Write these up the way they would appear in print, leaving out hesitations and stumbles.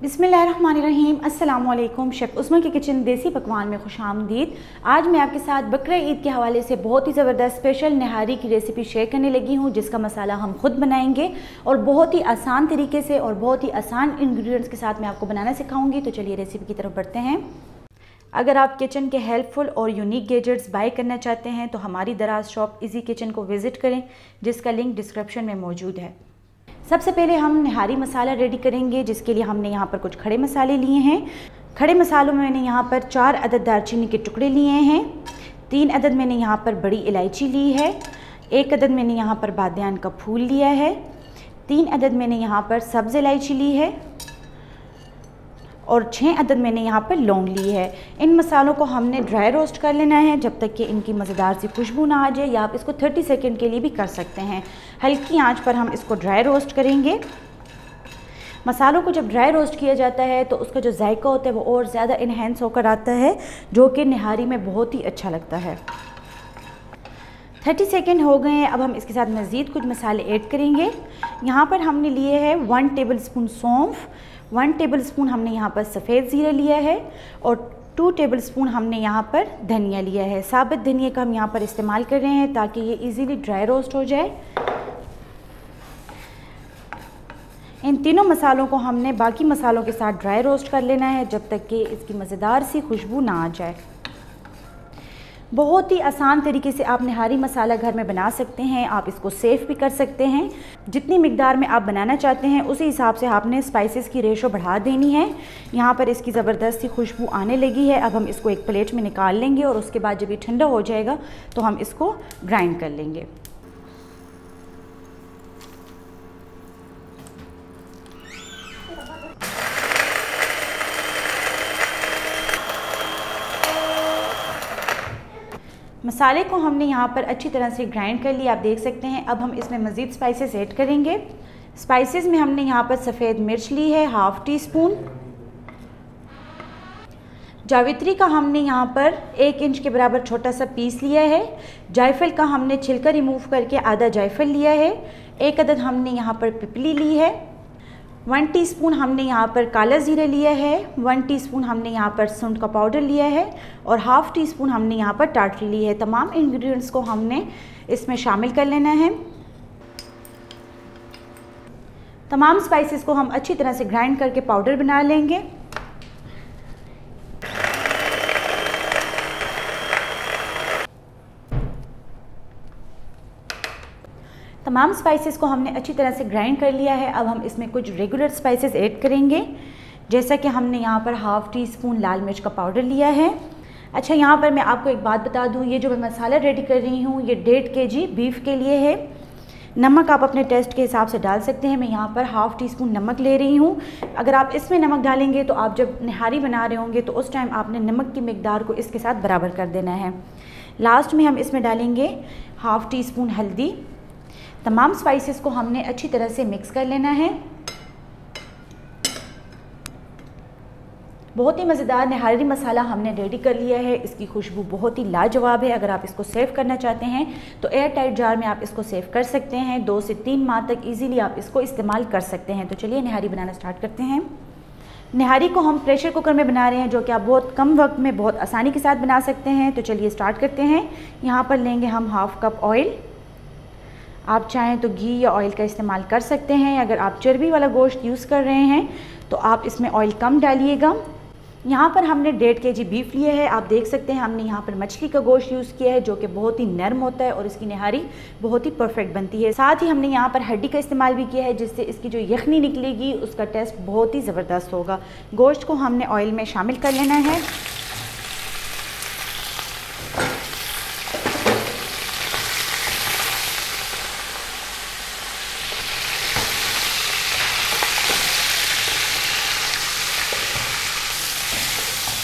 बिस्मिल्लाहिर्रहमानिर्रहीम। अस्सलाम वालेकुम। शेफ़ उस्मा की किचन देसी पकवान में खुशामदीद। आज मैं आपके साथ बकरा ईद के हवाले से बहुत ही ज़बरदस्त स्पेशल निहारी की रेसिपी शेयर करने लगी हूँ, जिसका मसाला हम खुद बनाएंगे और बहुत ही आसान तरीके से और बहुत ही आसान इंग्रेडिएंट्स के साथ मैं आपको बनाना सिखाऊंगी। तो चलिए रेसिपी की तरफ बढ़ते हैं। अगर आप किचन के हेल्पफुल और यूनिक गैजेट्स बाय करना चाहते हैं तो हमारी दराज शॉप इजी किचन को विज़िट करें, जिसका लिंक डिस्क्रिप्शन में मौजूद है। सबसे पहले हम निहारी मसाला रेडी करेंगे, जिसके लिए हमने यहाँ पर कुछ खड़े मसाले लिए हैं। खड़े मसालों में मैंने यहाँ पर 4 अदद दालचीनी के टुकड़े लिए हैं, 3 अदद मैंने यहाँ पर बड़ी इलायची ली है, 1 अदद मैंने यहाँ पर बादियान का फूल लिया है, 3 अदद मैंने यहाँ पर सब्ज़ इलायची ली है और 6 अदद मैंने यहाँ पर लौंग ली है। इन मसालों को हमने ड्राई रोस्ट कर लेना है जब तक कि इनकी मज़ेदार सी खुशबू ना आ जाए, या आप इसको 30 सेकंड के लिए भी कर सकते हैं। हल्की आंच पर हम इसको ड्राई रोस्ट करेंगे। मसालों को जब ड्राई रोस्ट किया जाता है तो उसका जो जायका होता है वो और ज़्यादा इन्हेंस होकर आता है, जो कि निहारी में बहुत ही अच्छा लगता है। 30 सेकंड हो गए हैं। अब हम इसके साथ मज़ीद कुछ मसाले ऐड करेंगे। यहाँ पर हमने लिए है 1 टेबल स्पून सौंफ, 1 टेबल स्पून हमने यहाँ पर सफ़ेद ज़ीरा लिया है और 2 टेबल स्पून हमने यहाँ पर धनिया लिया है। साबित धनिया का हम यहाँ पर इस्तेमाल कर रहे हैं ताकि ये इजीली ड्राई रोस्ट हो जाए। इन तीनों मसालों को हमने बाकी मसालों के साथ ड्राई रोस्ट कर लेना है जब तक कि इसकी मज़ेदार सी खुशबू ना आ जाए। बहुत ही आसान तरीके से आप निहारी मसाला घर में बना सकते हैं। आप इसको सेव भी कर सकते हैं। जितनी मिकदार में आप बनाना चाहते हैं उसी हिसाब से आपने स्पाइसेस की रेशो बढ़ा देनी है। यहाँ पर इसकी ज़बरदस्ती खुशबू आने लगी है। अब हम इसको एक प्लेट में निकाल लेंगे और उसके बाद जब ये ठंडा हो जाएगा तो हम इसको ग्राइंड कर लेंगे। मसाले को हमने यहाँ पर अच्छी तरह से ग्राइंड कर लिया, आप देख सकते हैं। अब हम इसमें मज़ीद स्पाइसेस ऐड करेंगे। स्पाइसेस में हमने यहाँ पर सफ़ेद मिर्च ली है 1/2 टी स्पून, जावित्री का हमने यहाँ पर 1 इंच के बराबर छोटा सा पीस लिया है। जायफल का हमने छिलका रिमूव करके आधा जायफल लिया है। 1 अदद हमने यहाँ पर पिपली ली है। 1 टीस्पून हमने यहाँ पर काला ज़ीरा लिया है। 1 टीस्पून हमने यहाँ पर सूंठ का पाउडर लिया है और 1/2 टीस्पून हमने यहाँ पर टाटरी ली है। तमाम इंग्रेडिएंट्स को हमने इसमें शामिल कर लेना है। तमाम स्पाइसेस को हम अच्छी तरह से ग्राइंड करके पाउडर बना लेंगे। तमाम स्पाइसेस को हमने अच्छी तरह से ग्राइंड कर लिया है। अब हम इसमें कुछ रेगुलर स्पाइसेस ऐड करेंगे, जैसा कि हमने यहाँ पर 1/2 टीस्पून लाल मिर्च का पाउडर लिया है। अच्छा, यहाँ पर मैं आपको एक बात बता दूँ, ये जो मैं मसाला रेडी कर रही हूँ ये 1.5 kg बीफ के लिए है। नमक आप अपने टेस्ट के हिसाब से डाल सकते हैं। मैं यहाँ पर 1/2 टीस्पून नमक ले रही हूँ। अगर आप इसमें नमक डालेंगे तो आप जब निहारी बना रहे होंगे तो उस टाइम आपने नमक की मिकदार को इसके साथ बराबर कर देना है। लास्ट में हम इसमें डालेंगे 1/2 टीस्पून हल्दी। तमाम स्पाइसेस को हमने अच्छी तरह से मिक्स कर लेना है। बहुत ही मज़ेदार निहारी मसाला हमने रेडी कर लिया है। इसकी खुशबू बहुत ही लाजवाब है। अगर आप इसको सेव करना चाहते हैं तो एयर टाइट जार में आप इसको सेव कर सकते हैं। 2 से 3 माह तक इजीली आप इसको इस्तेमाल कर सकते हैं। तो चलिए निहारी बनाना स्टार्ट करते हैं। निहारी को हम प्रेशर कुकर में बना रहे हैं, जो कि आप बहुत कम वक्त में बहुत आसानी के साथ बना सकते हैं। तो चलिए स्टार्ट करते हैं। यहाँ पर लेंगे हम 1/2 कप ऑयल। आप चाहें तो घी या ऑयल का इस्तेमाल कर सकते हैं। अगर आप चर्बी वाला गोश्त यूज़ कर रहे हैं तो आप इसमें ऑयल कम डालिएगा। यहाँ पर हमने 1.5 kg बीफ लिया है। आप देख सकते हैं हमने यहाँ पर मछली का गोश्त यूज़ किया है, जो कि बहुत ही नरम होता है और इसकी निहारी बहुत ही परफेक्ट बनती है। साथ ही हमने यहाँ पर हड्डी का इस्तेमाल भी किया है, जिससे इसकी जो यखनी निकलेगी उसका टेस्ट बहुत ही ज़बरदस्त होगा। गोश्त को हमने ऑयल में शामिल कर लेना है।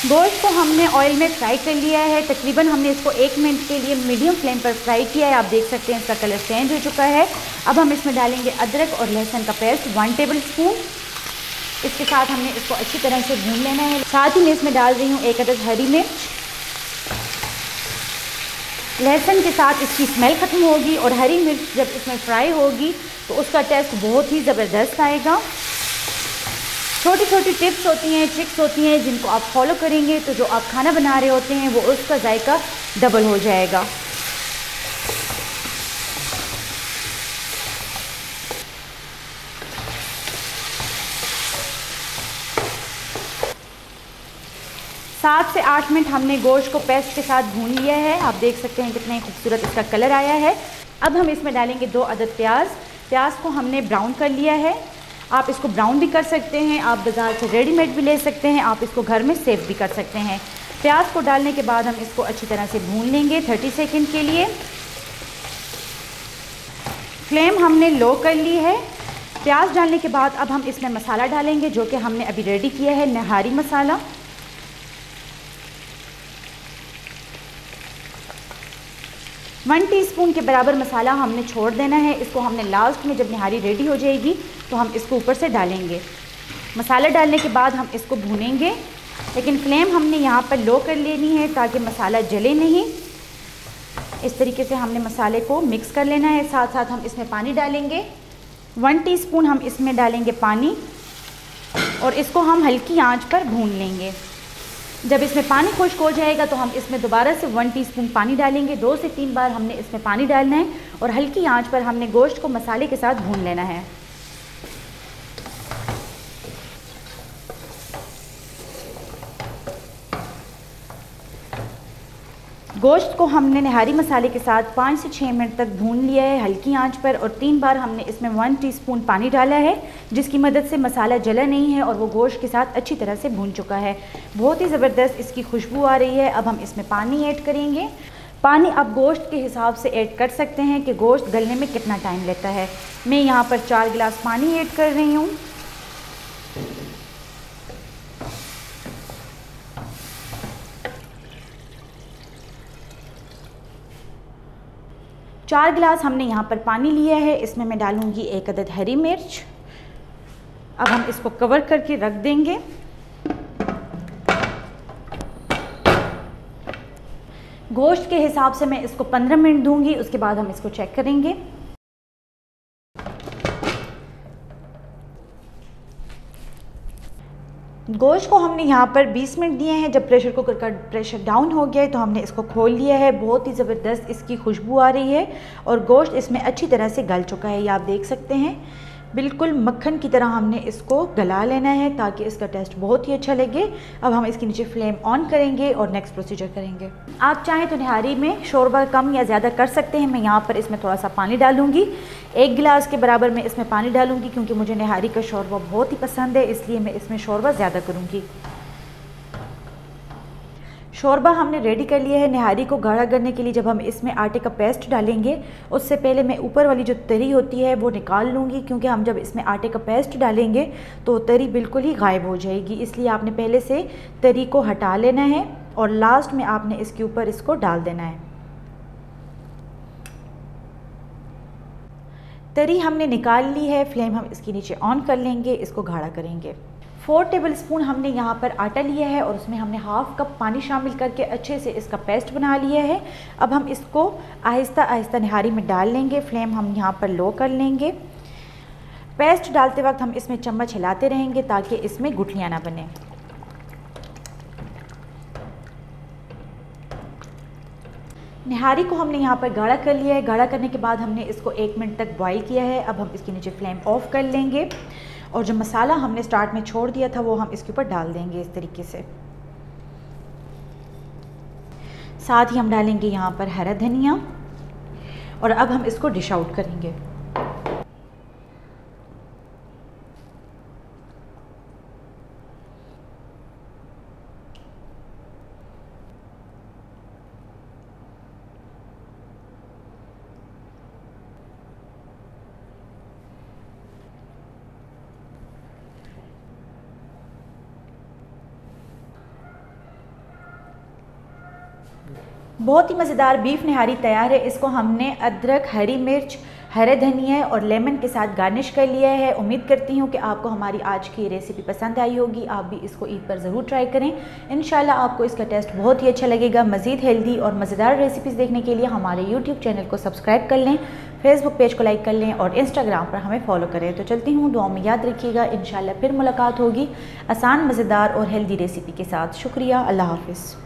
गोश्त को हमने ऑयल में फ्राई कर लिया है। तकरीबन हमने इसको 1 मिनट के लिए मीडियम फ्लेम पर फ्राई किया है। आप देख सकते हैं इसका कलर चेंज हो चुका है। अब हम इसमें डालेंगे अदरक और लहसुन का पेस्ट 1 टेबल स्पून। इसके साथ हमने इसको अच्छी तरह से भून लेना है। साथ ही मैं इसमें डाल रही हूँ 1 अदद हरी मिर्च। लहसुन के साथ इसकी स्मेल ख़त्म होगी और हरी मिर्च जब इसमें फ्राई होगी तो उसका टेस्ट बहुत ही ज़बरदस्त आएगा। छोटी छोटी टिप्स होती हैं, ट्रिक्स होती हैं जिनको आप फॉलो करेंगे तो जो आप खाना बना रहे होते हैं वो उसका जायका डबल हो जाएगा। सात से 8 मिनट हमने गोश्त को पेस्ट के साथ भून लिया है। आप देख सकते हैं कितने खूबसूरत इसका कलर आया है। अब हम इसमें डालेंगे 2 अदद प्याज। प्याज को हमने ब्राउन कर लिया है। आप इसको ब्राउन भी कर सकते हैं, आप बाज़ार से रेडीमेड भी ले सकते हैं, आप इसको घर में सेव भी कर सकते हैं। प्याज को डालने के बाद हम इसको अच्छी तरह से भून लेंगे 30 सेकंड के लिए। फ्लेम हमने लो कर ली है। प्याज डालने के बाद अब हम इसमें मसाला डालेंगे जो कि हमने अभी रेडी किया है, नहारी मसाला। वन टीस्पून के बराबर मसाला हमने छोड़ देना है। इसको हमने लास्ट में जब निहारी रेडी हो जाएगी तो हम इसको ऊपर से डालेंगे। मसाला डालने के बाद हम इसको भूनेंगे, लेकिन फ्लेम हमने यहाँ पर लो कर लेनी है ताकि मसाला जले नहीं। इस तरीके से हमने मसाले को मिक्स कर लेना है। साथ साथ हम इसमें पानी डालेंगे। 1 टीस्पून हम इसमें डालेंगे पानी और इसको हम हल्की आंच पर भून लेंगे। जब इसमें पानी खुश्क हो जाएगा तो हम इसमें दोबारा से 1 टीस्पून पानी डालेंगे। 2 से 3 बार हमने इसमें पानी डालना है और हल्की आंच पर हमने गोश्त को मसाले के साथ भून लेना है। गोश्त को हमने नहारी मसाले के साथ 5 से 6 मिनट तक भून लिया है हल्की आंच पर, और 3 बार हमने इसमें 1 टीस्पून पानी डाला है जिसकी मदद से मसाला जला नहीं है और वो गोश्त के साथ अच्छी तरह से भून चुका है। बहुत ही ज़बरदस्त इसकी खुशबू आ रही है। अब हम इसमें पानी ऐड करेंगे। पानी आप गोश्त के हिसाब से ऐड कर सकते हैं कि गोश्त गलने में कितना टाइम लेता है। मैं यहाँ पर 4 गिलास पानी ऐड कर रही हूँ। चार गिलास हमने यहाँ पर पानी लिया है। इसमें मैं डालूँगी 1 अदद हरी मिर्च। अब हम इसको कवर करके रख देंगे। गोश्त के हिसाब से मैं इसको 15 मिनट दूंगी, उसके बाद हम इसको चेक करेंगे। गोश्त को हमने यहाँ पर 20 मिनट दिए हैं। जब प्रेशर कुकर का प्रेशर डाउन हो गया है तो हमने इसको खोल लिया है। बहुत ही ज़बरदस्त इसकी खुशबू आ रही है और गोश्त इसमें अच्छी तरह से गल चुका है। ये आप देख सकते हैं, बिल्कुल मक्खन की तरह हमने इसको गला लेना है ताकि इसका टेस्ट बहुत ही अच्छा लगे। अब हम इसके नीचे फ्लेम ऑन करेंगे और नेक्स्ट प्रोसीजर करेंगे। आप चाहें तो निहारी में शोरबा कम या ज़्यादा कर सकते हैं। मैं यहाँ पर इसमें थोड़ा सा पानी डालूँगी, 1 गिलास के बराबर मैं इसमें पानी डालूँगी क्योंकि मुझे निहारी का शोरबा बहुत ही पसंद है, इसलिए मैं इसमें शोरबा ज़्यादा करूँगी। शोरबा हमने रेडी कर लिया है। निहारी को गाढ़ा करने के लिए जब हम इसमें आटे का पेस्ट डालेंगे उससे पहले मैं ऊपर वाली जो तरी होती है वो निकाल लूँगी, क्योंकि हम जब इसमें आटे का पेस्ट डालेंगे तो तरी बिल्कुल ही गायब हो जाएगी। इसलिए आपने पहले से तरी को हटा लेना है और लास्ट में आपने इसके ऊपर इसको डाल देना है। तरी हमने निकाल ली है। फ्लेम हम इसके नीचे ऑन कर लेंगे, इसको गाढ़ा करेंगे। 4 टेबलस्पून हमने यहाँ पर आटा लिया है और उसमें हमने हाफ कप पानी शामिल करके अच्छे से इसका पेस्ट बना लिया है। अब हम इसको आहिस्ता आहिस्ता निहारी में डाल लेंगे। फ्लेम हम यहाँ पर लो कर लेंगे। पेस्ट डालते वक्त हम इसमें चम्मच हिलाते रहेंगे ताकि इसमें गुठलियाँ ना बने। निहारी को हमने यहाँ पर गाढ़ा कर लिया है। गाढ़ा करने के बाद हमने इसको 1 मिनट तक बॉईल किया है। अब हम इसके नीचे फ्लेम ऑफ कर लेंगे और जो मसाला हमने स्टार्ट में छोड़ दिया था वो हम इसके ऊपर डाल देंगे इस तरीके से। साथ ही हम डालेंगे यहाँ पर हरा धनिया और अब हम इसको डिश आउट करेंगे। बहुत ही मज़ेदार बीफ निहारी तैयार है। इसको हमने अदरक, हरी मिर्च, हरे धनिया और लेमन के साथ गार्निश कर लिया है। उम्मीद करती हूँ कि आपको हमारी आज की रेसिपी पसंद आई होगी। आप भी इसको ईद पर ज़रूर ट्राई करें। इंशाल्लाह आपको इसका टेस्ट बहुत ही अच्छा लगेगा। मज़ीद हेल्दी और मज़ेदार रेसिपीज़ देखने के लिए हमारे यूट्यूब चैनल को सब्सक्राइब कर लें। फेसबुक पेज को लाइक कर लें और इंस्टाग्राम पर हमें फॉलो करें। तो चलती हूँ, दुआ में याद रखिएगा। इंशाल्लाह फिर मुलाकात होगी आसान, मज़ेदार और हेल्दी रेसिपी के साथ। शुक्रिया, अल्लाह हाफ़िज़।